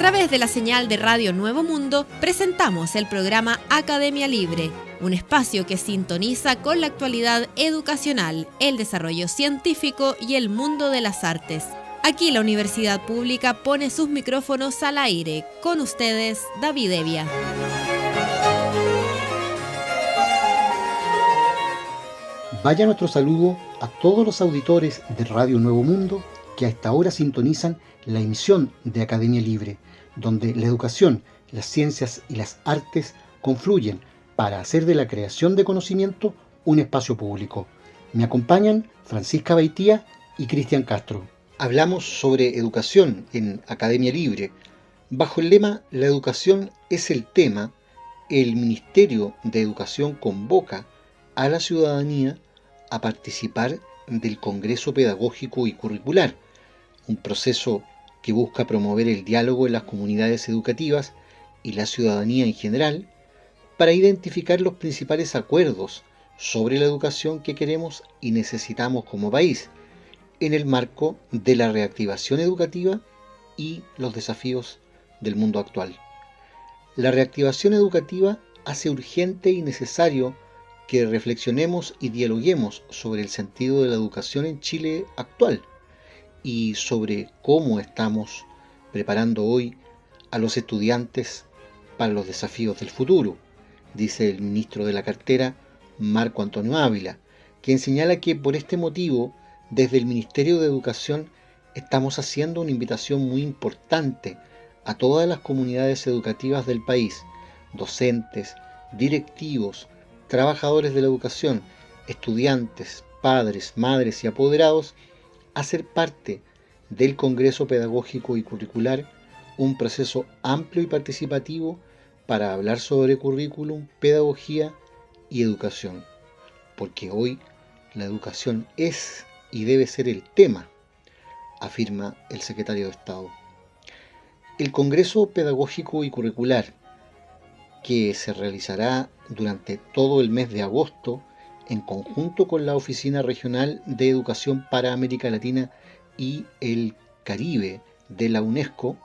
través de la señal de Radio Nuevo Mundo, presentamos el programa Academia Libre, un espacio que sintoniza con la actualidad educacional, el desarrollo científico y el mundo de las artes. Aquí la Universidad Pública pone sus micrófonos al aire. Con ustedes, David Evia. Vaya nuestro saludo a todos los auditores de Radio Nuevo Mundo que a esta hora sintonizan la emisión de Academia Libre, donde la educación, las ciencias y las artes confluyen para hacer de la creación de conocimiento un espacio público. Me acompañan Francisca Baitía y Cristian Castro. Hablamos sobre educación en Academia Libre. Bajo el lema "La educación es el tema", el Ministerio de Educación convoca a la ciudadanía a participar del Congreso Pedagógico y Curricular, un proceso que busca promover el diálogo en las comunidades educativas y la ciudadanía en general para identificar los principales acuerdos sobre la educación que queremos y necesitamos como país, en el marco de la reactivación educativa y los desafíos del mundo actual. La reactivación educativa hace urgente y necesario que reflexionemos y dialoguemos sobre el sentido de la educación en Chile actual y sobre cómo estamos preparando hoy a los estudiantes para los desafíos del futuro, dice el ministro de la cartera, Marco Antonio Ávila, quien señala que por este motivo, desde el Ministerio de Educación, estamos haciendo una invitación muy importante a todas las comunidades educativas del país, docentes, directivos, trabajadores de la educación, estudiantes, padres, madres y apoderados, a ser parte del Congreso Pedagógico y Curricular, un proceso amplio y participativo para hablar sobre currículum, pedagogía y educación, porque hoy la educación es y debe ser el tema, afirma el secretario de Estado. El Congreso Pedagógico y Curricular, que se realizará durante todo el mes de agosto en conjunto con la Oficina Regional de Educación para América Latina y el Caribe de la UNESCO,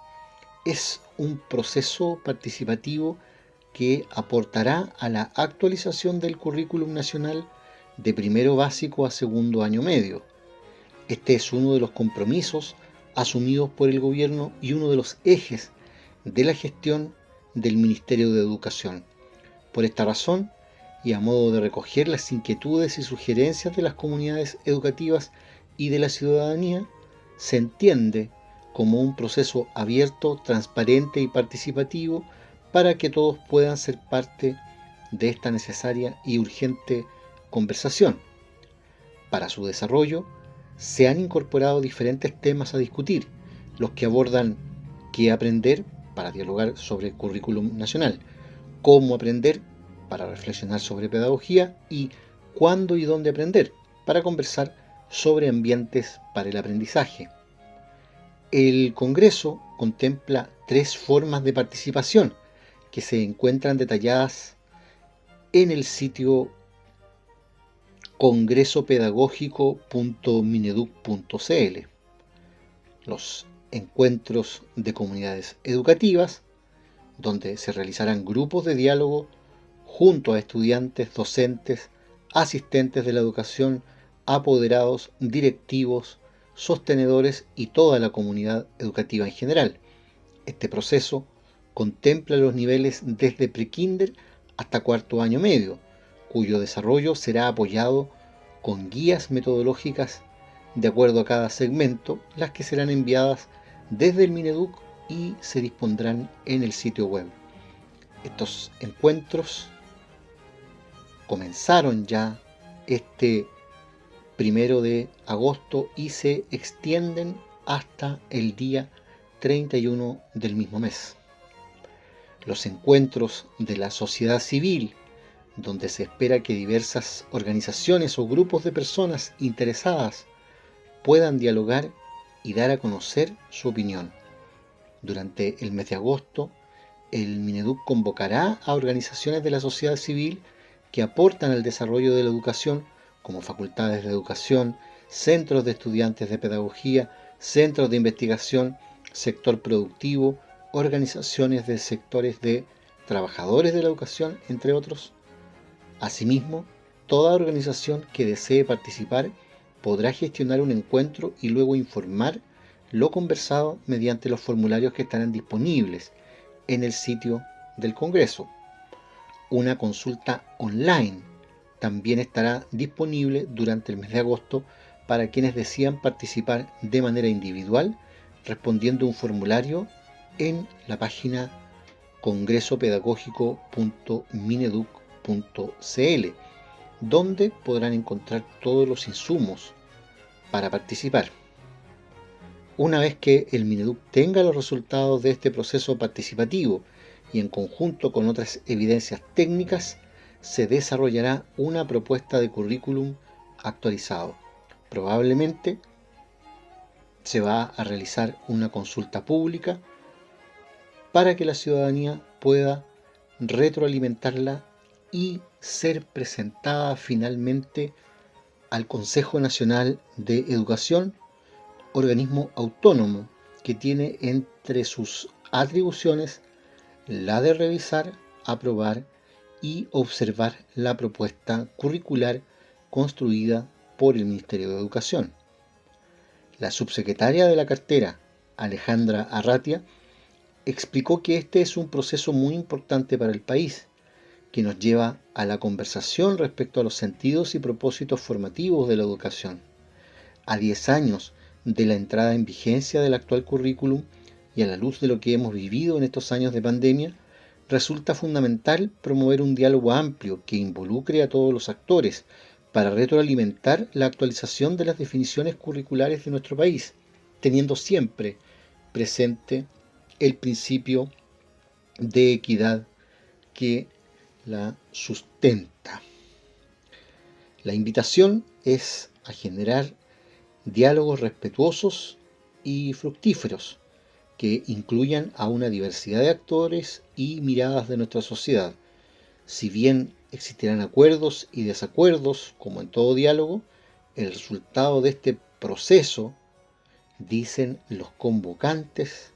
es un proceso participativo que aportará a la actualización del currículum nacional de primero básico a segundo año medio. Este es uno de los compromisos asumidos por el gobierno y uno de los ejes de la gestión del Ministerio de Educación. Por esta razón, y a modo de recoger las inquietudes y sugerencias de las comunidades educativas y de la ciudadanía, se entiende como un proceso abierto, transparente y participativo para que todos puedan ser parte de esta necesaria y urgente conversación. Para su desarrollo, se han incorporado diferentes temas a discutir, los que abordan qué aprender para dialogar sobre el currículum nacional, cómo aprender para reflexionar sobre pedagogía y cuándo y dónde aprender para conversar sobre ambientes para el aprendizaje. El Congreso contempla 3 formas de participación que se encuentran detalladas en el sitio congresopedagógico.mineduc.cl. Los encuentros de comunidades educativas, donde se realizarán grupos de diálogo junto a estudiantes, docentes, asistentes de la educación, apoderados, directivos, sostenedores y toda la comunidad educativa en general. Este proceso contempla los niveles desde prekinder hasta cuarto año medio, cuyo desarrollo será apoyado con guías metodológicas de acuerdo a cada segmento, las que serán enviadas desde el Mineduc y se dispondrán en el sitio web. Estos encuentros comenzaron ya este 1 de agosto y se extienden hasta el día 31 del mismo mes. Los encuentros de la sociedad civil, donde se espera que diversas organizaciones o grupos de personas interesadas puedan dialogar y dar a conocer su opinión. Durante el mes de agosto, el Mineduc convocará a organizaciones de la sociedad civil que aportan al desarrollo de la educación, como facultades de educación, centros de estudiantes de pedagogía, centros de investigación, sector productivo, organizaciones de sectores de trabajadores de la educación, entre otros. Asimismo, toda organización que desee participar podrá gestionar un encuentro y luego informar lo conversado mediante los formularios que estarán disponibles en el sitio del Congreso. Una consulta online también estará disponible durante el mes de agosto para quienes decidan participar de manera individual respondiendo un formulario en la página congresopedagógico.mineduc.cl, donde podrán encontrar todos los insumos para participar. Una vez que el Mineduc tenga los resultados de este proceso participativo y en conjunto con otras evidencias técnicas, se desarrollará una propuesta de currículum actualizado. Probablemente se va a realizar una consulta pública para que la ciudadanía pueda retroalimentarla y ser presentada finalmente al Consejo Nacional de Educación, organismo autónomo que tiene entre sus atribuciones la de revisar, aprobar y observar la propuesta curricular construida por el Ministerio de Educación. La subsecretaria de la cartera, Alejandra Arratia, explicó que este es un proceso muy importante para el país, que nos lleva a la conversación respecto a los sentidos y propósitos formativos de la educación. A 10 años de la entrada en vigencia del actual currículum y a la luz de lo que hemos vivido en estos años de pandemia, resulta fundamental promover un diálogo amplio que involucre a todos los actores para retroalimentar la actualización de las definiciones curriculares de nuestro país, teniendo siempre presente el principio de equidad que la sustenta. La invitación es a generar diálogos respetuosos y fructíferos que incluyan a una diversidad de actores y miradas de nuestra sociedad. Si bien existirán acuerdos y desacuerdos, como en todo diálogo, el resultado de este proceso, dicen los convocantes,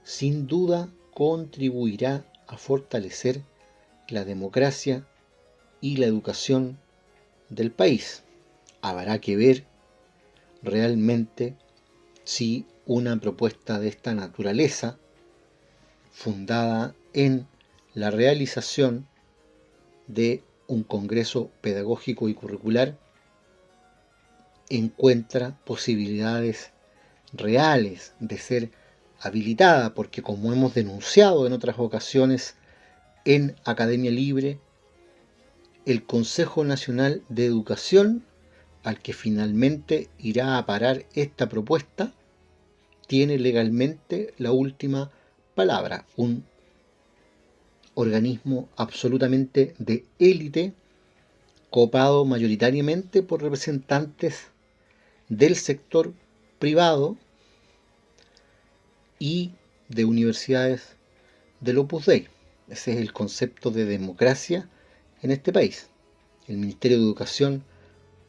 sin duda contribuirá a fortalecer la democracia y la educación del país. Habrá que ver realmente si una propuesta de esta naturaleza, fundada en la realización de un congreso pedagógico y curricular, encuentra posibilidades reales de ser habilitada, porque como hemos denunciado en otras ocasiones en Academia Libre, el Consejo Nacional de Educación, al que finalmente irá a parar esta propuesta, tiene legalmente la última palabra, un organismo absolutamente de élite, copado mayoritariamente por representantes del sector privado y de universidades del Opus Dei. Ese es el concepto de democracia en este país. El Ministerio de Educación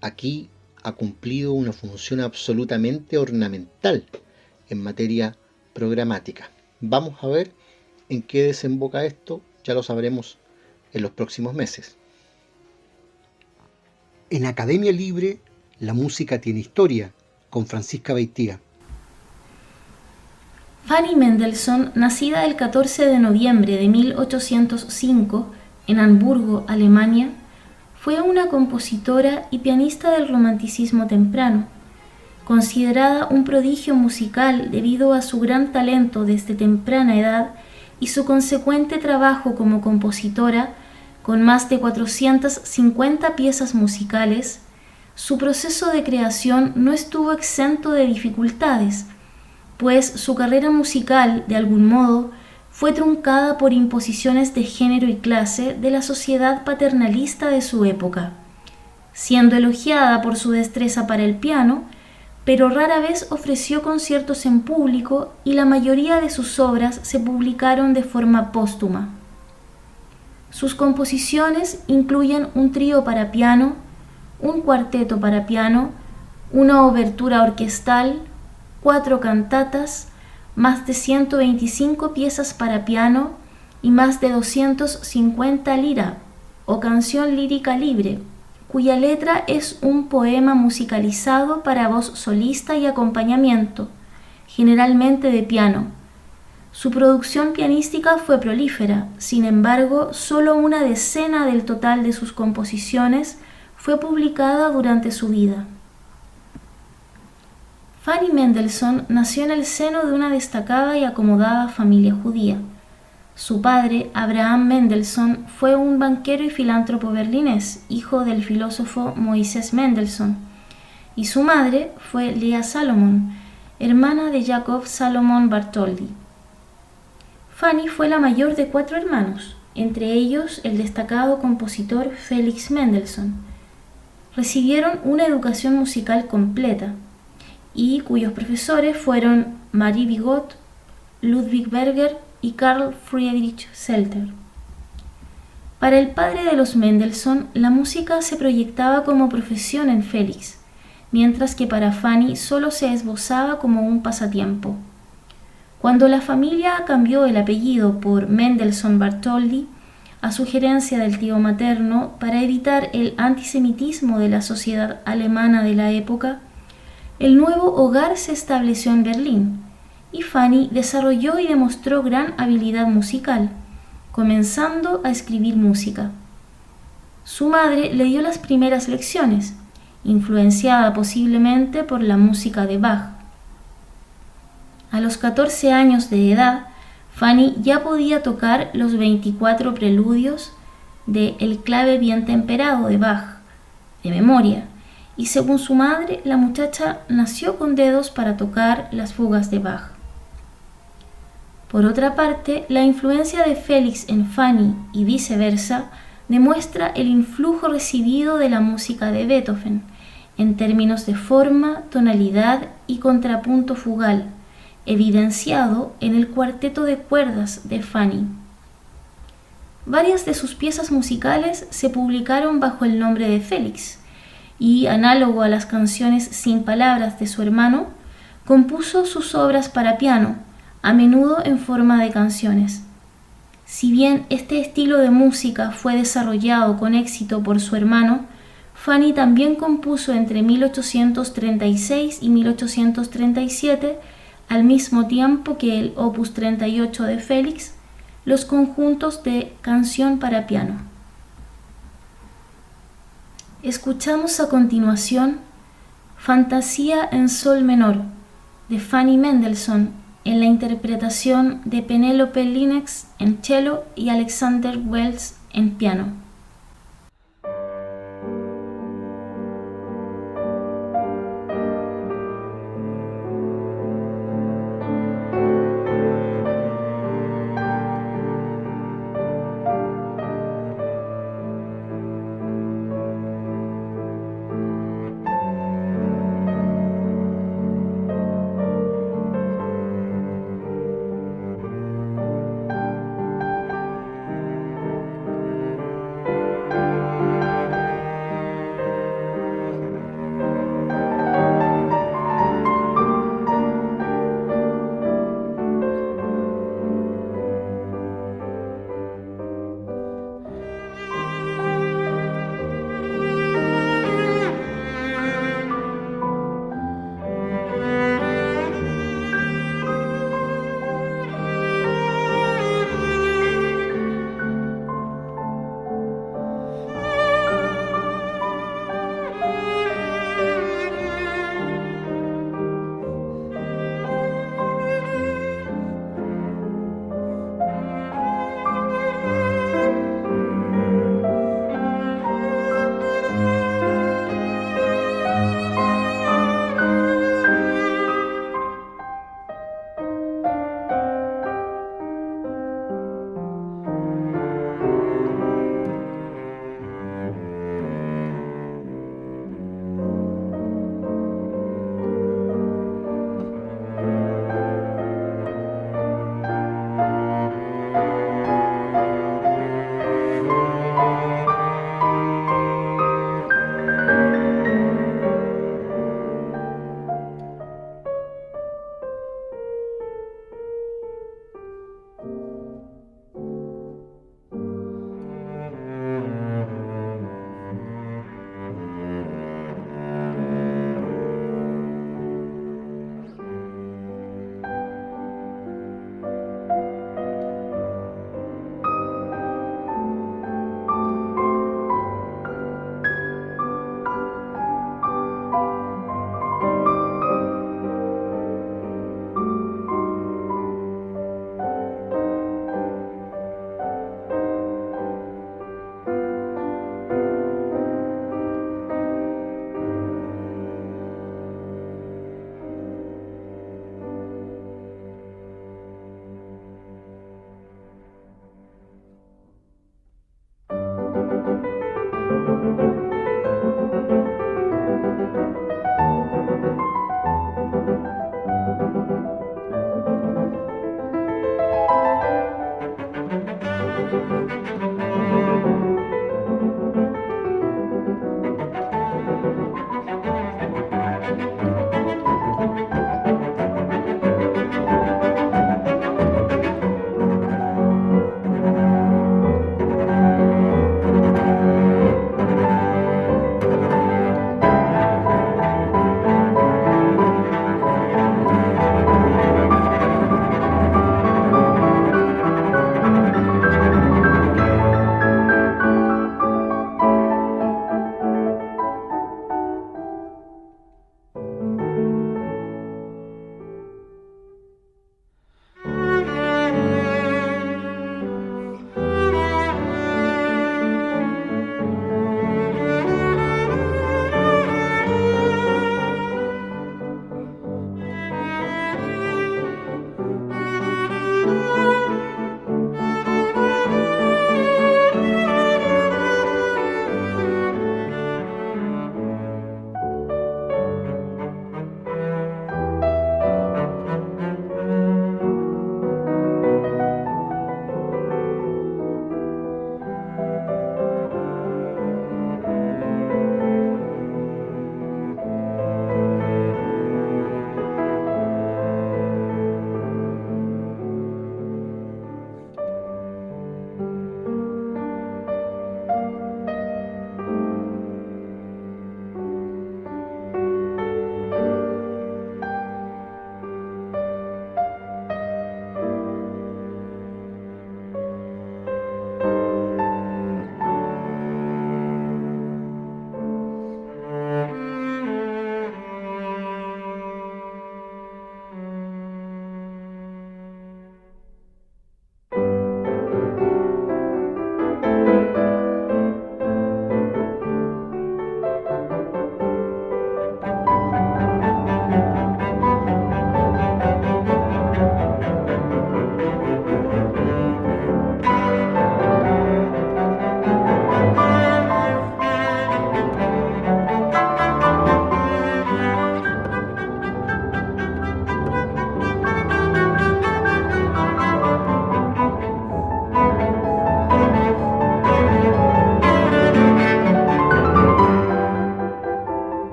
aquí ha cumplido una función absolutamente ornamental en materia programática. Vamos a ver en qué desemboca esto, ya lo sabremos en los próximos meses. En Academia Libre, la música tiene historia, con Francisca Beitía. Fanny Mendelssohn, nacida el 14 de noviembre de 1805 en Hamburgo, Alemania, fue una compositora y pianista del romanticismo temprano, considerada un prodigio musical debido a su gran talento desde temprana edad y su consecuente trabajo como compositora, con más de 450 piezas musicales. Su proceso de creación no estuvo exento de dificultades, pues su carrera musical, de algún modo, fue truncada por imposiciones de género y clase de la sociedad paternalista de su época, siendo elogiada por su destreza para el piano, pero rara vez ofreció conciertos en público y la mayoría de sus obras se publicaron de forma póstuma. Sus composiciones incluyen un trío para piano, un cuarteto para piano, una obertura orquestal, 4 cantatas, más de 125 piezas para piano y más de 250 lira, o canción lírica libre, cuya letra es un poema musicalizado para voz solista y acompañamiento, generalmente de piano. Su producción pianística fue prolífera, sin embargo, solo una decena del total de sus composiciones fue publicada durante su vida. Fanny Mendelssohn nació en el seno de una destacada y acomodada familia judía. Su padre, Abraham Mendelssohn, fue un banquero y filántropo berlinés, hijo del filósofo Moisés Mendelssohn, y su madre fue Lea Salomon, hermana de Jacob Salomon Bartholdy. Fanny fue la mayor de 4 hermanos, entre ellos el destacado compositor Felix Mendelssohn. Recibieron una educación musical completa, y cuyos profesores fueron Marie Bigot, Ludwig Berger y Carl Friedrich Zelter. Para el padre de los Mendelssohn, la música se proyectaba como profesión en Felix, mientras que para Fanny solo se esbozaba como un pasatiempo. Cuando la familia cambió el apellido por Mendelssohn Bartholdy, a sugerencia del tío materno, para evitar el antisemitismo de la sociedad alemana de la época, el nuevo hogar se estableció en Berlín, y Fanny desarrolló y demostró gran habilidad musical, comenzando a escribir música. Su madre le dio las primeras lecciones, influenciada posiblemente por la música de Bach. A los 14 años de edad, Fanny ya podía tocar los 24 preludios de El clave bien temperado de Bach, de memoria, y según su madre, la muchacha nació con dedos para tocar las fugas de Bach. Por otra parte, la influencia de Félix en Fanny y viceversa demuestra el influjo recibido de la música de Beethoven, en términos de forma, tonalidad y contrapunto fugal, evidenciado en el cuarteto de cuerdas de Fanny. Varias de sus piezas musicales se publicaron bajo el nombre de Félix, y, análogo a las canciones sin palabras de su hermano, compuso sus obras para piano, a menudo en forma de canciones. Si bien este estilo de música fue desarrollado con éxito por su hermano, Fanny también compuso entre 1836 y 1837, al mismo tiempo que el Opus 38 de Félix, los conjuntos de canción para piano. Escuchamos a continuación Fantasía en sol menor de Fanny Mendelssohn en la interpretación de Penélope Linnex en cello y Alexander Wells en piano.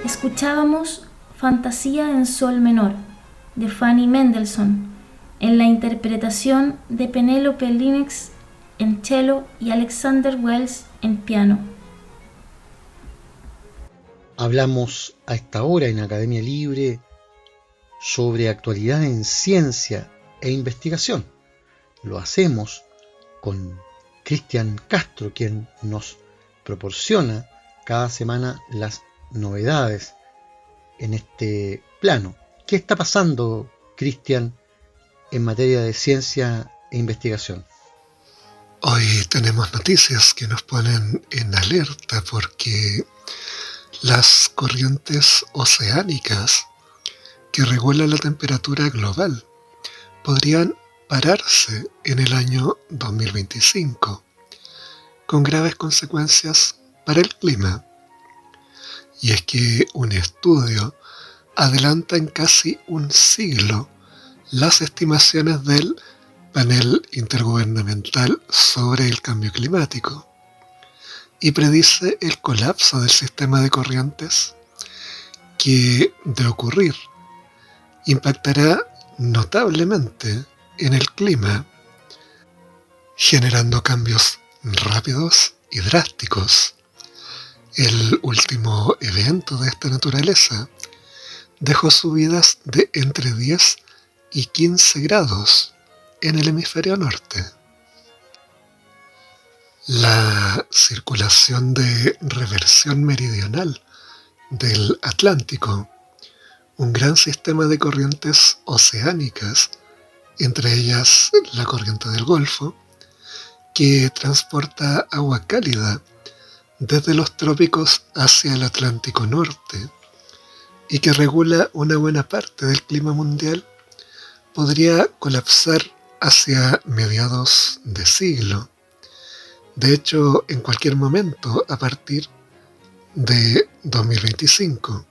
Escuchábamos Fantasía en Sol Menor, de Fanny Mendelssohn, en la interpretación de Penélope Linux en cello y Alexander Wells en piano. Hablamos a esta hora en Academia Libre sobre actualidad en ciencia e investigación. Lo hacemos con Cristian Castro, quien nos proporciona cada semana las novedades en este plano. ¿Qué está pasando, Cristian, en materia de ciencia e investigación? Hoy tenemos noticias que nos ponen en alerta porque las corrientes oceánicas que regulan la temperatura global podrían pararse en el año 2025, con graves consecuencias para el clima. Y es que un estudio adelanta en casi un siglo las estimaciones del Panel Intergubernamental sobre el Cambio Climático y predice el colapso del sistema de corrientes que, de ocurrir, impactará notablemente en el clima, generando cambios rápidos y drásticos. El último evento de esta naturaleza dejó subidas de entre 10 y 15 grados en el hemisferio norte. La circulación de reversión meridional del Atlántico, un gran sistema de corrientes oceánicas, entre ellas la corriente del Golfo, que transporta agua cálida desde los trópicos hacia el Atlántico Norte y que regula una buena parte del clima mundial, podría colapsar hacia mediados de siglo. De hecho, en cualquier momento a partir de 2025,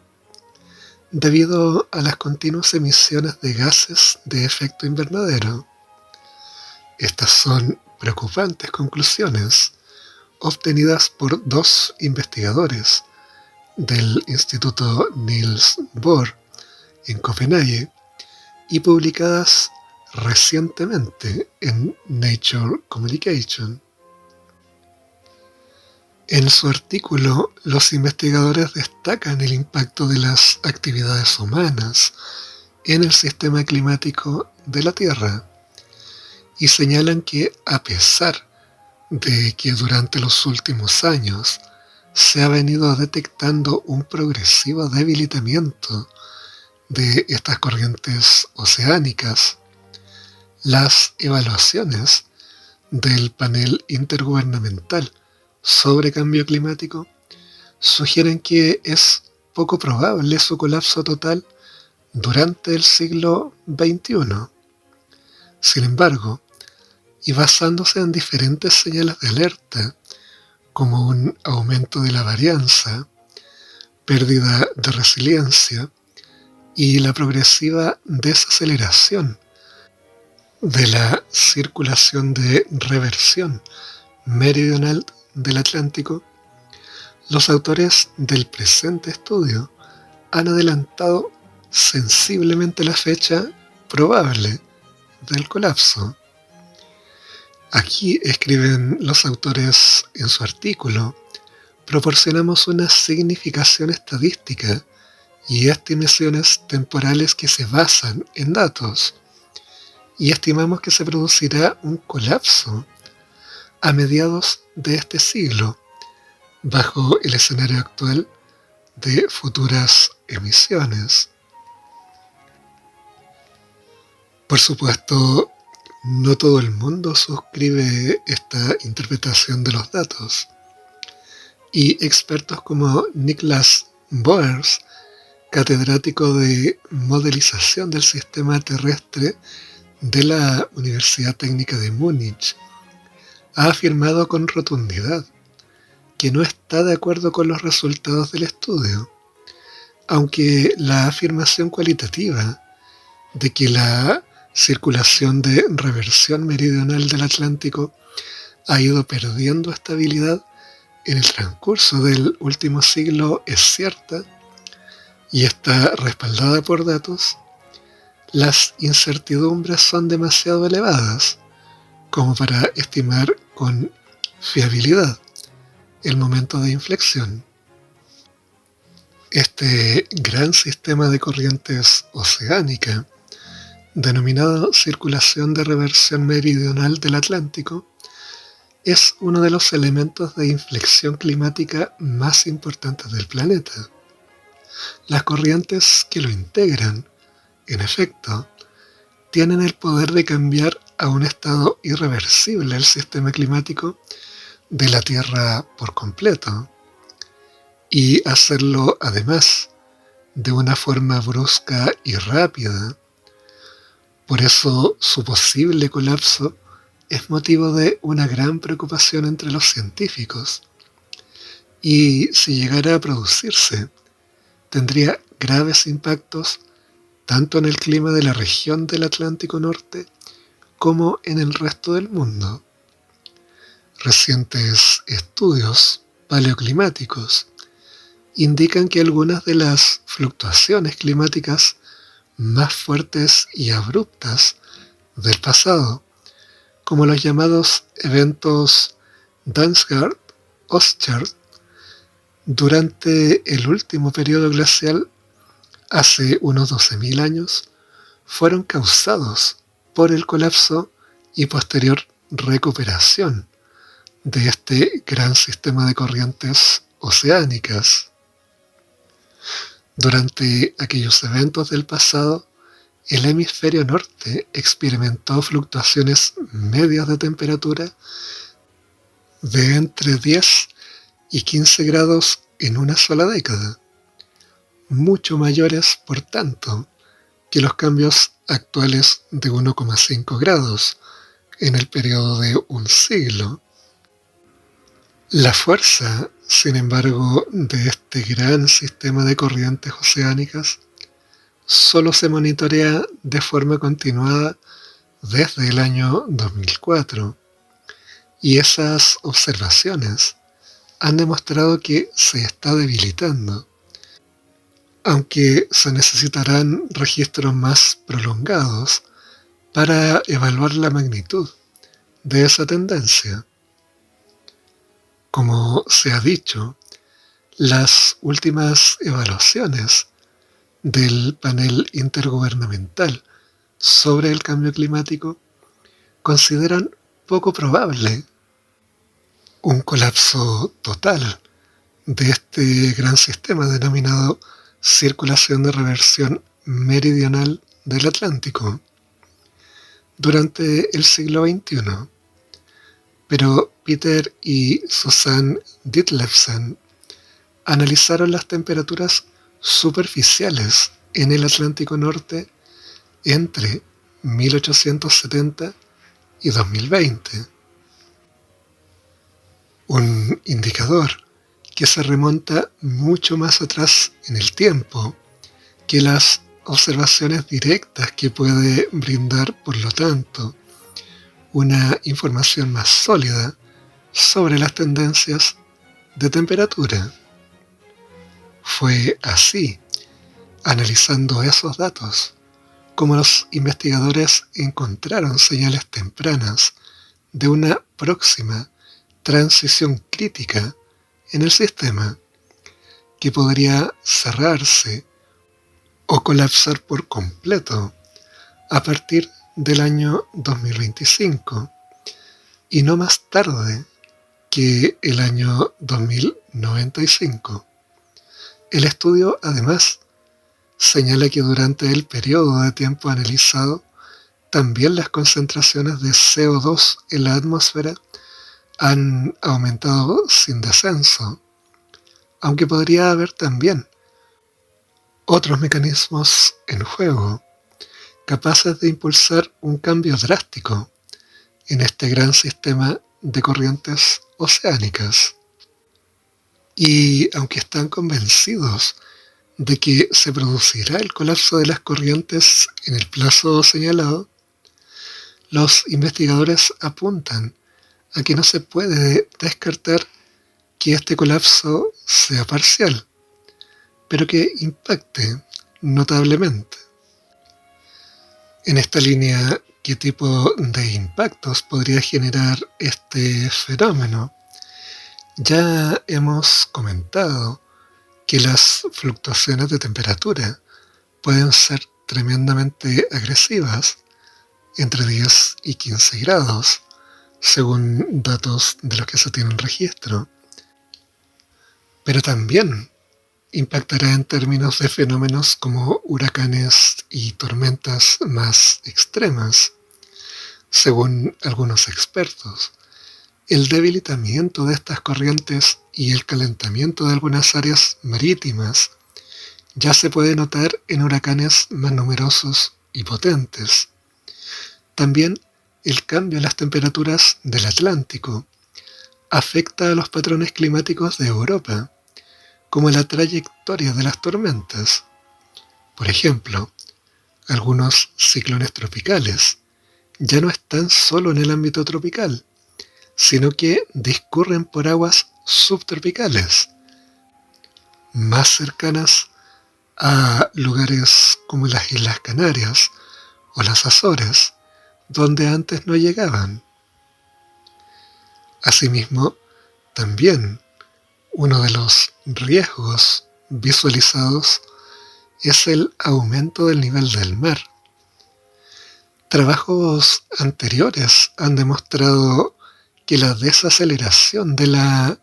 debido a las continuas emisiones de gases de efecto invernadero. Estas son preocupantes conclusiones obtenidas por dos investigadores del Instituto Niels Bohr en Copenhague y publicadas recientemente en Nature Communication. En su artículo, los investigadores destacan el impacto de las actividades humanas en el sistema climático de la Tierra y señalan que, a pesar de que durante los últimos años se ha venido detectando un progresivo debilitamiento de estas corrientes oceánicas, las evaluaciones del panel intergubernamental sobre cambio climático sugieren que es poco probable su colapso total durante el siglo XXI. Sin embargo, y basándose en diferentes señales de alerta, como un aumento de la varianza, pérdida de resiliencia y la progresiva desaceleración de la circulación de reversión meridional del Atlántico, los autores del presente estudio han adelantado sensiblemente la fecha probable del colapso. Aquí, escriben los autores en su artículo, proporcionamos una significación estadística y estimaciones temporales que se basan en datos, y estimamos que se producirá un colapso a mediados de este siglo, bajo el escenario actual de futuras emisiones. Por supuesto, no todo el mundo suscribe esta interpretación de los datos, y expertos como Niklas Boers, catedrático de modelización del sistema terrestre de la Universidad Técnica de Múnich, ha afirmado con rotundidad que no está de acuerdo con los resultados del estudio, aunque la afirmación cualitativa de que la circulación de reversión meridional del Atlántico ha ido perdiendo estabilidad en el transcurso del último siglo es cierta y está respaldada por datos, las incertidumbres son demasiado elevadas como para estimar con fiabilidad el momento de inflexión. Este gran sistema de corrientes oceánica, denominado circulación de reversión meridional del Atlántico, es uno de los elementos de inflexión climática más importantes del planeta. Las corrientes que lo integran, en efecto, tienen el poder de cambiar a un estado irreversible el sistema climático de la Tierra por completo, y hacerlo además de una forma brusca y rápida. Por eso su posible colapso es motivo de una gran preocupación entre los científicos, y si llegara a producirse, tendría graves impactos tanto en el clima de la región del Atlántico Norte como en el resto del mundo. Recientes estudios paleoclimáticos indican que algunas de las fluctuaciones climáticas más fuertes y abruptas del pasado, como los llamados eventos Dansgaard-Oeschger, durante el último periodo glacial hace unos 12.000 años, fueron causados por el colapso y posterior recuperación de este gran sistema de corrientes oceánicas. Durante aquellos eventos del pasado, el hemisferio norte experimentó fluctuaciones medias de temperatura de entre 10 y 15 grados en una sola década, mucho mayores, por tanto, que los cambios actuales de 1,5 grados en el periodo de un siglo. La fuerza, sin embargo, de este gran sistema de corrientes oceánicas solo se monitorea de forma continuada desde el año 2004, y esas observaciones han demostrado que se está debilitando, aunque se necesitarán registros más prolongados para evaluar la magnitud de esa tendencia. Como se ha dicho, las últimas evaluaciones del panel intergubernamental sobre el cambio climático consideran poco probable un colapso total de este gran sistema denominado circulación de reversión meridional del Atlántico durante el siglo XXI. Pero Peter y Susanne Ditlevsen analizaron las temperaturas superficiales en el Atlántico Norte entre 1870 y 2020. Un indicador que se remonta mucho más atrás en el tiempo que las observaciones directas que puede brindar, por lo tanto, una información más sólida sobre las tendencias de temperatura. Fue así, analizando esos datos, como los investigadores encontraron señales tempranas de una próxima transición crítica en el sistema, que podría cerrarse o colapsar por completo a partir del año 2025 y no más tarde que el año 2095. El estudio, además, señala que durante el periodo de tiempo analizado, también las concentraciones de CO2 en la atmósfera han aumentado sin descenso, aunque podría haber también otros mecanismos en juego capaces de impulsar un cambio drástico en este gran sistema de corrientes oceánicas. Y aunque están convencidos de que se producirá el colapso de las corrientes en el plazo señalado, los investigadores apuntan a que no se puede descartar que este colapso sea parcial, pero que impacte notablemente. En esta línea, ¿qué tipo de impactos podría generar este fenómeno? Ya hemos comentado que las fluctuaciones de temperatura pueden ser tremendamente agresivas, entre 10 y 15 grados, según datos de los que se tienen registro. Pero también impactará en términos de fenómenos como huracanes y tormentas más extremas. Según algunos expertos, el debilitamiento de estas corrientes y el calentamiento de algunas áreas marítimas ya se puede notar en huracanes más numerosos y potentes. También el cambio en las temperaturas del Atlántico afecta a los patrones climáticos de Europa, como la trayectoria de las tormentas. Por ejemplo, algunos ciclones tropicales ya no están solo en el ámbito tropical, sino que discurren por aguas subtropicales, más cercanas a lugares como las Islas Canarias o las Azores, donde antes no llegaban. Asimismo, también uno de los riesgos visualizados es el aumento del nivel del mar. Trabajos anteriores han demostrado que que la desaceleración de la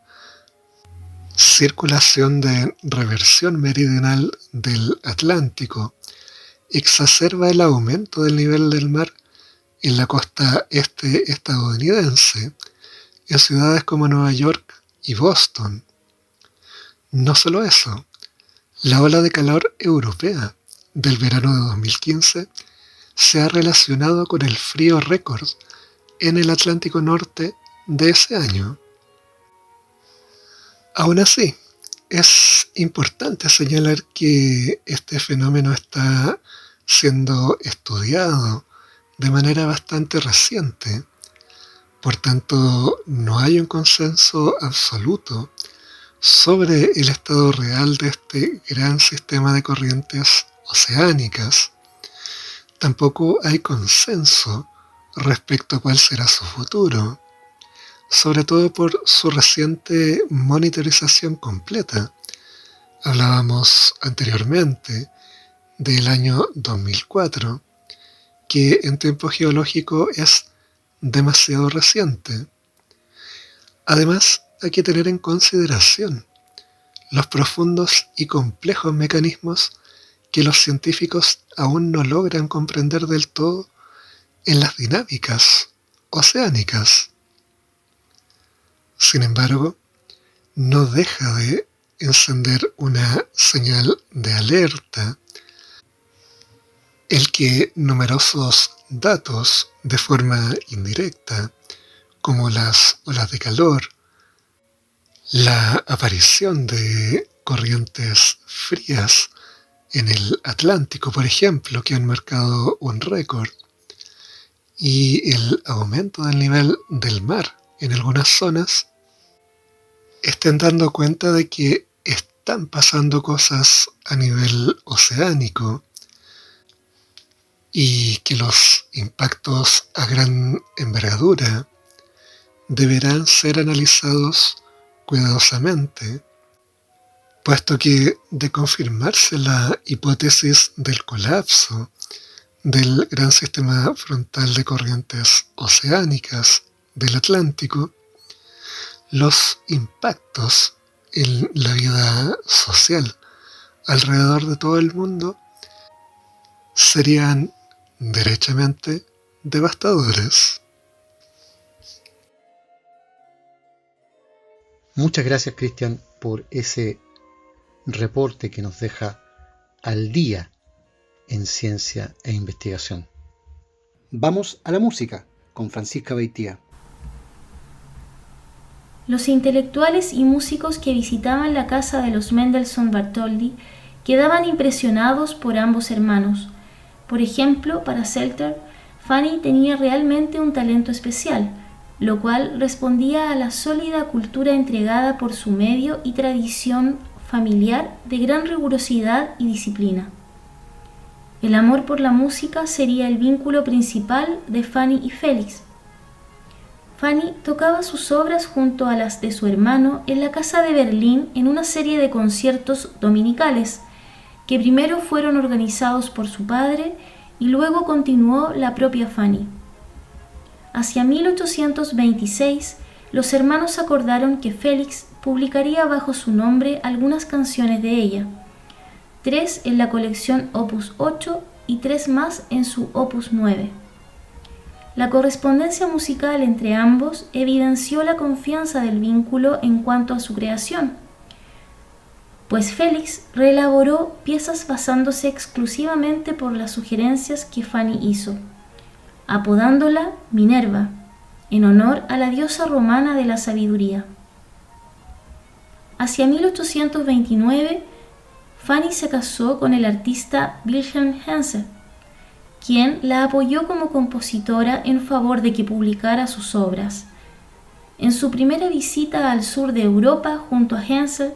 circulación de reversión meridional del Atlántico exacerba el aumento del nivel del mar en la costa este estadounidense, en ciudades como Nueva York y Boston. No solo eso, la ola de calor europea del verano de 2015 se ha relacionado con el frío récord en el Atlántico Norte de ese año. Aún así, es importante señalar que este fenómeno está siendo estudiado de manera bastante reciente. Por tanto, no hay un consenso absoluto sobre el estado real de este gran sistema de corrientes oceánicas. Tampoco hay consenso respecto a cuál será su futuro, sobre todo por su reciente monitorización completa. Hablábamos anteriormente del año 2004, que en tiempo geológico es demasiado reciente. Además, hay que tener en consideración los profundos y complejos mecanismos que los científicos aún no logran comprender del todo en las dinámicas oceánicas. Sin embargo, no deja de encender una señal de alerta el que numerosos datos de forma indirecta, como las olas de calor, la aparición de corrientes frías en el Atlántico, por ejemplo, que han marcado un récord, y el aumento del nivel del mar en algunas zonas, estén dando cuenta de que están pasando cosas a nivel oceánico y que los impactos a gran envergadura deberán ser analizados cuidadosamente, puesto que de confirmarse la hipótesis del colapso del gran sistema frontal de corrientes oceánicas del Atlántico, los impactos en la vida social alrededor de todo el mundo serían derechamente devastadores. Muchas gracias, Cristian, por ese reporte que nos deja al día en ciencia e investigación. Vamos a la música con Francisca Beitía. Los intelectuales y músicos que visitaban la casa de los Mendelssohn-Bartholdy quedaban impresionados por ambos hermanos. Por ejemplo, para Zelter, Fanny tenía realmente un talento especial, lo cual respondía a la sólida cultura entregada por su medio y tradición familiar de gran rigurosidad y disciplina. El amor por la música sería el vínculo principal de Fanny y Félix. Fanny tocaba sus obras junto a las de su hermano en la casa de Berlín en una serie de conciertos dominicales, que primero fueron organizados por su padre y luego continuó la propia Fanny. Hacia 1826, los hermanos acordaron que Félix publicaría bajo su nombre algunas canciones de ella, 3 en la colección Opus 8 y 3 más en su Opus 9. La correspondencia musical entre ambos evidenció la confianza del vínculo en cuanto a su creación, pues Félix reelaboró piezas basándose exclusivamente por las sugerencias que Fanny hizo, apodándola Minerva, en honor a la diosa romana de la sabiduría. Hacia 1829, Fanny se casó con el artista Wilhelm Hensel, quien la apoyó como compositora en favor de que publicara sus obras. En su primera visita al sur de Europa junto a Hensel,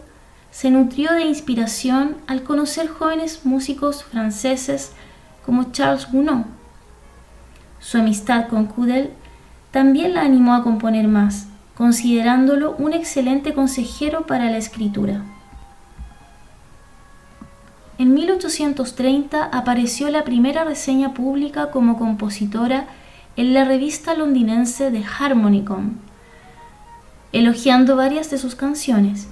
se nutrió de inspiración al conocer jóvenes músicos franceses como Charles Gounod. Su amistad con Claudel también la animó a componer más, considerándolo un excelente consejero para la escritura. En 1830 apareció la primera reseña pública como compositora en la revista londinense The Harmonicon, elogiando varias de sus canciones.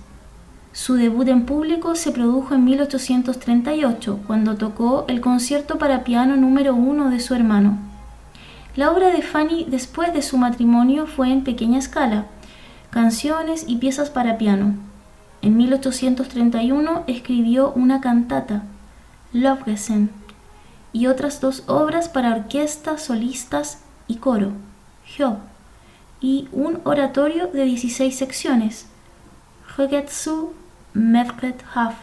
Su debut en público se produjo en 1838, cuando tocó el concierto para piano número 1 de su hermano. La obra de Fanny después de su matrimonio fue en pequeña escala, canciones y piezas para piano. En 1831 escribió una cantata, Lovgesang, y otras 2 obras para orquesta, solistas y coro, Hyob, y un oratorio de 16 secciones, Høgetsu Medret Haf.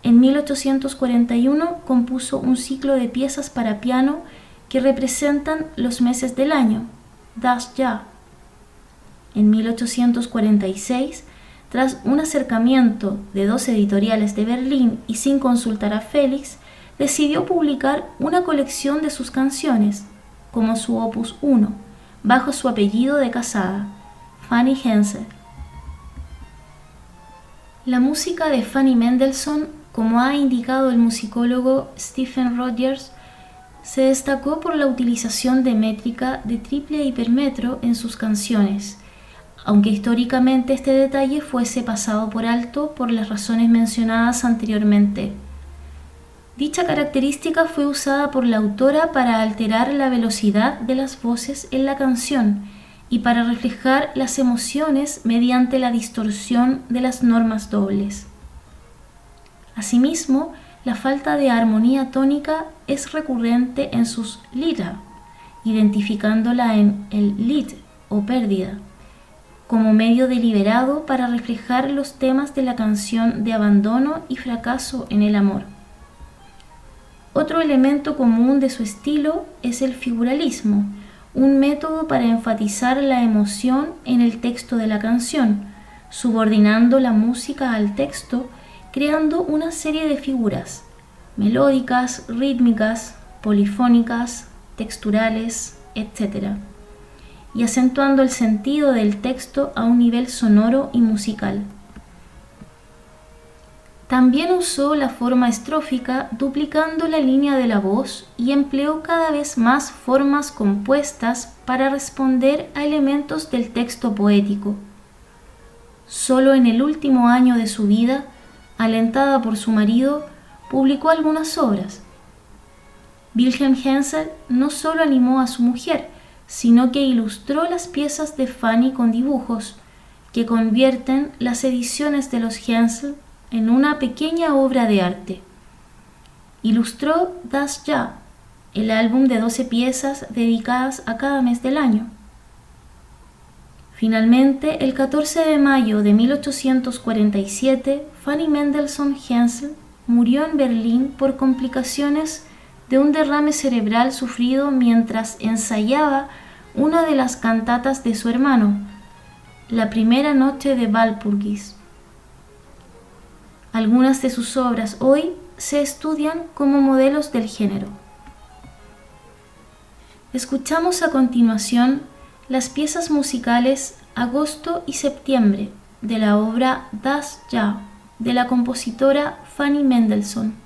En 1841 compuso un ciclo de piezas para piano que representan los meses del año, Das Jahr. En 1846, tras un acercamiento de 2 editoriales de Berlín y sin consultar a Felix, decidió publicar una colección de sus canciones, como su opus 1, bajo su apellido de casada, Fanny Hensel. La música de Fanny Mendelssohn, como ha indicado el musicólogo Stephen Rogers, se destacó por la utilización de métrica de triple hipermetro en sus canciones, aunque históricamente este detalle fuese pasado por alto por las razones mencionadas anteriormente. Dicha característica fue usada por la autora para alterar la velocidad de las voces en la canción y para reflejar las emociones mediante la distorsión de las normas dobles. Asimismo, la falta de armonía tónica es recurrente en sus Lieder, identificándola en el Lied o pérdida, como medio deliberado para reflejar los temas de la canción de abandono y fracaso en el amor. Otro elemento común de su estilo es el figuralismo, un método para enfatizar la emoción en el texto de la canción, subordinando la música al texto, creando una serie de figuras, melódicas, rítmicas, polifónicas, texturales, etc., y acentuando el sentido del texto a un nivel sonoro y musical. También usó la forma estrófica duplicando la línea de la voz y empleó cada vez más formas compuestas para responder a elementos del texto poético. Solo en el último año de su vida, alentada por su marido, publicó algunas obras. Wilhelm Hensel no solo animó a su mujer, sino que ilustró las piezas de Fanny con dibujos, que convierten las ediciones de los Hensel en una pequeña obra de arte. Ilustró Das Jahr, el álbum de 12 piezas dedicadas a cada mes del año. Finalmente, el 14 de mayo de 1847, Fanny Mendelssohn Hensel murió en Berlín por complicaciones de un derrame cerebral sufrido mientras ensayaba una de las cantatas de su hermano, La primera noche de Walpurgis. Algunas de sus obras hoy se estudian como modelos del género. Escuchamos a continuación las piezas musicales Agosto y Septiembre de la obra Das Jahr de la compositora Fanny Mendelssohn.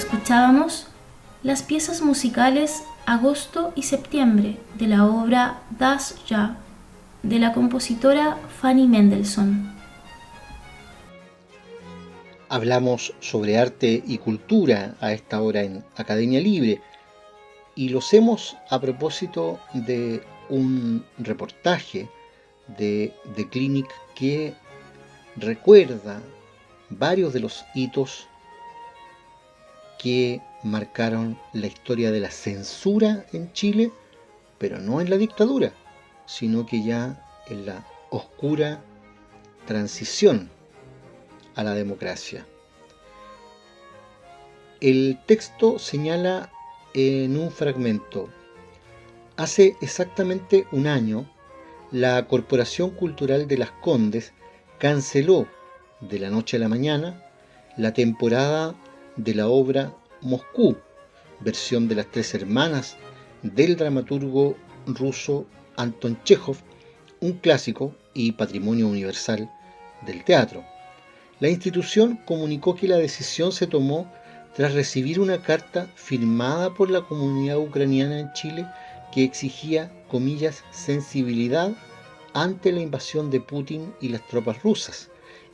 Escuchábamos las piezas musicales Agosto y Septiembre de la obra Das Jahr de la compositora Fanny Mendelssohn. Hablamos sobre arte y cultura a esta hora en Academia Libre y lo hacemos a propósito de un reportaje de The Clinic que recuerda varios de los hitos que marcaron la historia de la censura en Chile, pero no en la dictadura, sino que ya en la oscura transición a la democracia. El texto señala en un fragmento: hace exactamente un año, la Corporación Cultural de Las Condes canceló de la noche a la mañana la temporada de la obra Moscú, versión de Las Tres Hermanas del dramaturgo ruso Anton Chejov, un clásico y patrimonio universal del teatro. La institución comunicó que la decisión se tomó tras recibir una carta firmada por la comunidad ucraniana en Chile que exigía, comillas, sensibilidad ante la invasión de Putin y las tropas rusas,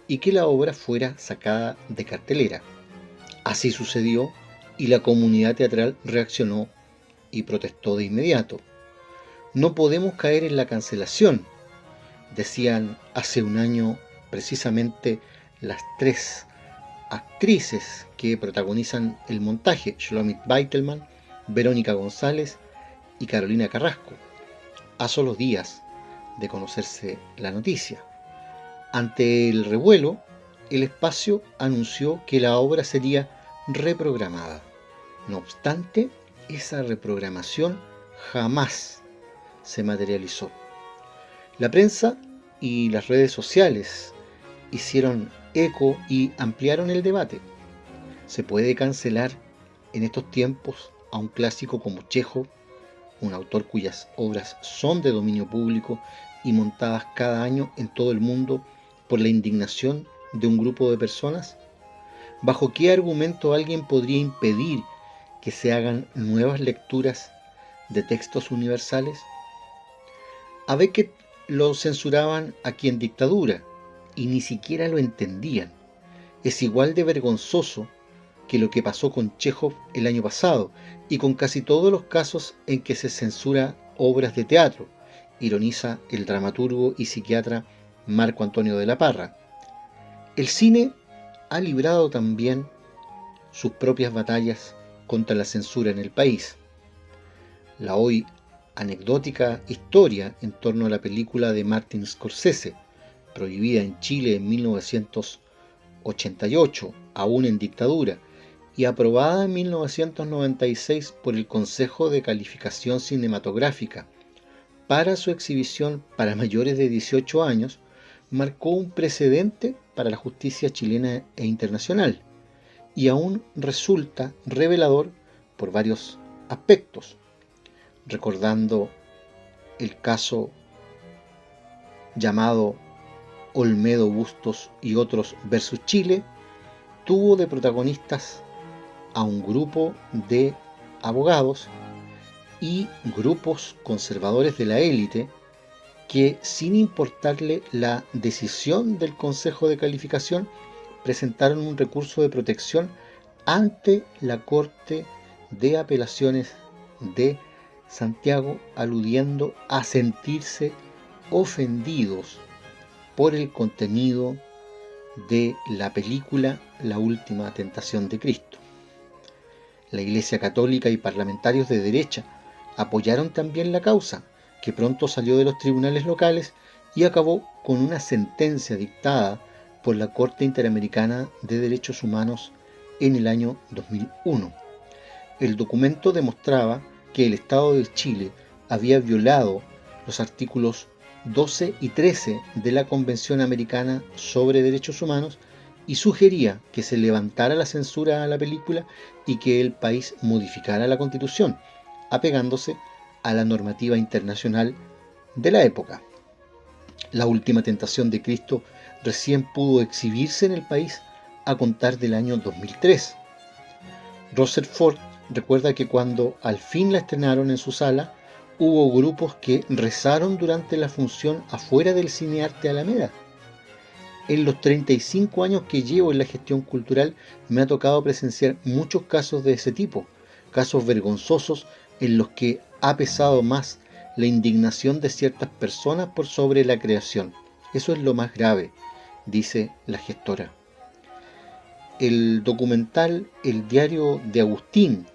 y que la obra fuera sacada de cartelera. Así sucedió y la comunidad teatral reaccionó y protestó de inmediato. No podemos caer en la cancelación, decían hace un año precisamente las tres actrices que protagonizan el montaje: Shlomit Beitelman, Verónica González y Carolina Carrasco, a solo días de conocerse la noticia. Ante el revuelo, el espacio anunció que la obra sería reprogramada. No obstante, esa reprogramación jamás se materializó. La prensa y las redes sociales hicieron eco y ampliaron el debate. ¿Se puede cancelar en estos tiempos a un clásico como Chejov, un autor cuyas obras son de dominio público y montadas cada año en todo el mundo por la indignación de un grupo de personas? ¿Bajo qué argumento alguien podría impedir que se hagan nuevas lecturas de textos universales? A Beckett lo censuraban aquí en dictadura y ni siquiera lo entendían. Es igual de vergonzoso que lo que pasó con Chejov el año pasado y con casi todos los casos en que se censura obras de teatro, ironiza el dramaturgo y psiquiatra Marco Antonio de la Parra. El cine ha librado también sus propias batallas contra la censura en el país. La hoy anecdótica historia en torno a la película de Martin Scorsese, prohibida en Chile en 1988, aún en dictadura, y aprobada en 1996 por el Consejo de Calificación Cinematográfica para su exhibición para mayores de 18 años, marcó un precedente para la justicia chilena e internacional, y aún resulta revelador por varios aspectos, recordando el caso llamado Olmedo Bustos y otros versus Chile. Tuvo de protagonistas a un grupo de abogados y grupos conservadores de la élite que, sin importarle la decisión del Consejo de Calificación, presentaron un recurso de protección ante la Corte de Apelaciones de Santiago, aludiendo a sentirse ofendidos por el contenido de la película La Última Tentación de Cristo. La Iglesia Católica y parlamentarios de derecha apoyaron también la causa, que pronto salió de los tribunales locales y acabó con una sentencia dictada por la Corte Interamericana de Derechos Humanos en el año 2001. El documento demostraba que el Estado de Chile había violado los artículos 12 y 13 de la Convención Americana sobre Derechos Humanos y sugería que se levantara la censura a la película y que el país modificara la Constitución, apegándose a la normativa internacional de la época. La Última Tentación de Cristo recién pudo exhibirse en el país a contar del año 2003. Rutherford recuerda que cuando al fin la estrenaron en su sala, hubo grupos que rezaron durante la función afuera del Cinearte Alameda. En los 35 años que llevo en la gestión cultural me ha tocado presenciar muchos casos de ese tipo, casos vergonzosos en los que ha pesado más la indignación de ciertas personas por sobre la creación. Eso es lo más grave, dice la gestora. El documental El diario de Agustín,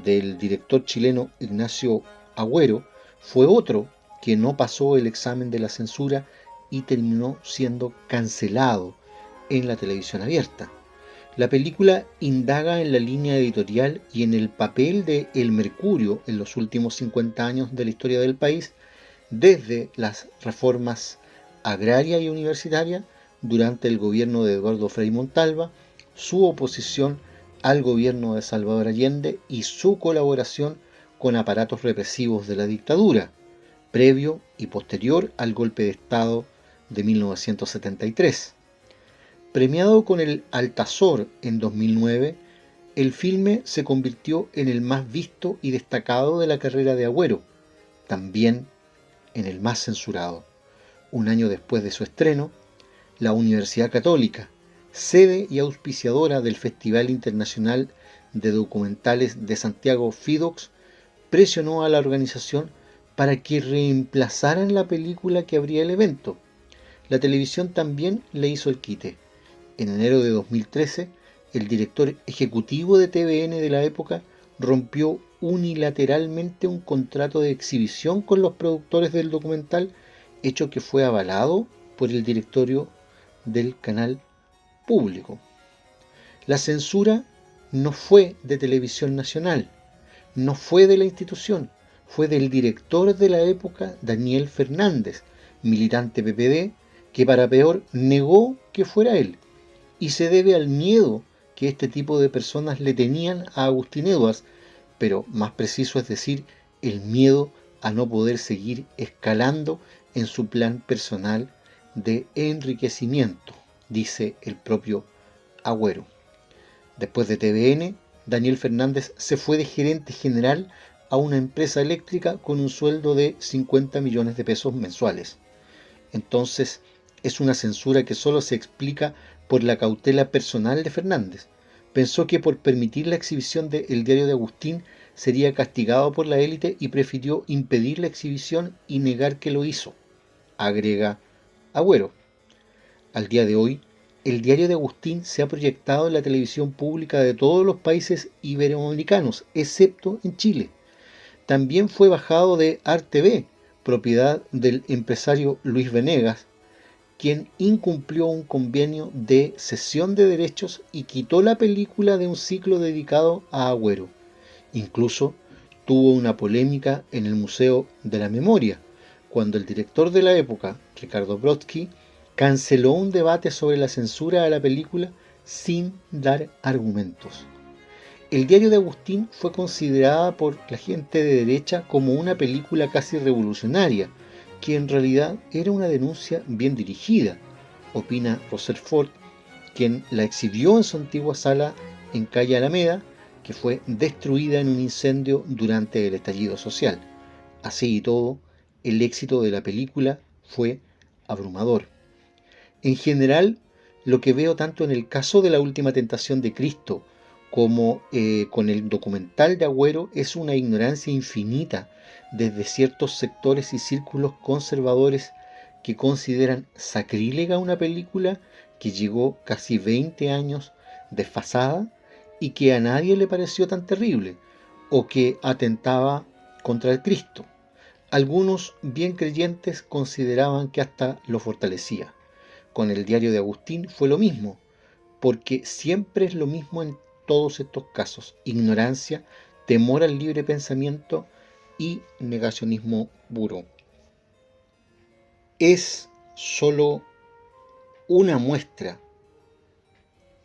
del director chileno Ignacio Agüero, fue otro que no pasó el examen de la censura y terminó siendo cancelado en la televisión abierta. La película indaga en la línea editorial y en el papel de El Mercurio en los últimos 50 años de la historia del país, desde las reformas agraria y universitaria durante el gobierno de Eduardo Frei Montalva, su oposición al gobierno de Salvador Allende y su colaboración con aparatos represivos de la dictadura, previo y posterior al golpe de Estado de 1973. Premiado con el Altazor en 2009, el filme se convirtió en el más visto y destacado de la carrera de Agüero, también en el más censurado. Un año después de su estreno, la Universidad Católica, sede y auspiciadora del Festival Internacional de Documentales de Santiago FIDOX, presionó a la organización para que reemplazaran la película que abría el evento. La televisión también le hizo el quite. En enero de 2013, el director ejecutivo de TVN de la época rompió unilateralmente un contrato de exhibición con los productores del documental, hecho que fue avalado por el directorio del canal público. La censura no fue de Televisión Nacional, no fue de la institución, fue del director de la época, Daniel Fernández, militante PPD, que para peor negó que fuera él, y se debe al miedo que este tipo de personas le tenían a Agustín Edwards, pero más preciso es decir, el miedo a no poder seguir escalando en su plan personal de enriquecimiento, dice el propio Agüero. Después de TVN, Daniel Fernández se fue de gerente general a una empresa eléctrica con un sueldo de 50 millones de pesos mensuales. Entonces, es una censura que solo se explica por la cautela personal de Fernández. Pensó que por permitir la exhibición de El diario de Agustín sería castigado por la élite y prefirió impedir la exhibición y negar que lo hizo, agrega Agüero. Al día de hoy, El diario de Agustín se ha proyectado en la televisión pública de todos los países iberoamericanos, excepto en Chile. También fue bajado de ARTV, propiedad del empresario Luis Venegas, quien incumplió un convenio de cesión de derechos y quitó la película de un ciclo dedicado a Agüero. Incluso tuvo una polémica en el Museo de la Memoria, cuando el director de la época, Ricardo Brodsky, canceló un debate sobre la censura a la película sin dar argumentos. El diario de Agustín fue considerada por la gente de derecha como una película casi revolucionaria, que en realidad era una denuncia bien dirigida, opina Rutherford, quien la exhibió en su antigua sala en calle Alameda, que fue destruida en un incendio durante el estallido social. Así y todo, el éxito de la película fue abrumador. En general, lo que veo tanto en el caso de La Última Tentación de Cristo como con el documental de Agüero es una ignorancia infinita desde ciertos sectores y círculos conservadores que consideran sacrílega una película que llegó casi 20 años desfasada y que a nadie le pareció tan terrible o que atentaba contra el Cristo. Algunos bien creyentes consideraban que hasta lo fortalecía. Con el diario de Agustín fue lo mismo, porque siempre es lo mismo en todos estos casos: ignorancia, temor al libre pensamiento y negacionismo puro. Es solo una muestra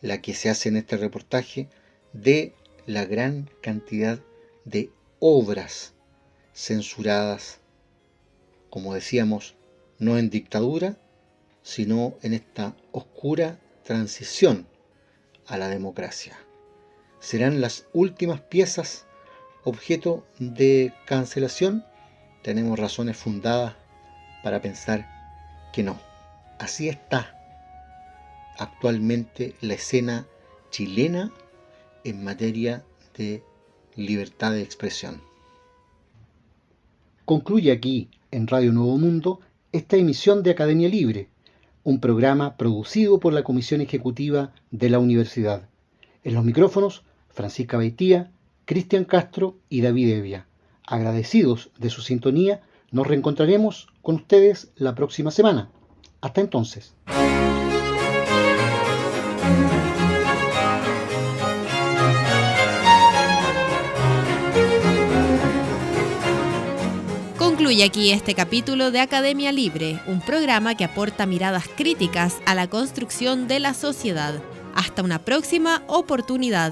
la que se hace en este reportaje de la gran cantidad de obras censuradas, como decíamos, no en dictadura, sino en esta oscura transición a la democracia. ¿Serán las últimas piezas objeto de cancelación? Tenemos razones fundadas para pensar que no. Así está actualmente la escena chilena en materia de libertad de expresión. Concluye aquí, en Radio Nuevo Mundo, esta emisión de Academia Libre, un programa producido por la Comisión Ejecutiva de la Universidad. En los micrófonos, Francisca Baitía, Cristian Castro y David Evia. Agradecidos de su sintonía, nos reencontraremos con ustedes la próxima semana. Hasta entonces. Concluye aquí este capítulo de Academia Libre, un programa que aporta miradas críticas a la construcción de la sociedad. Hasta una próxima oportunidad.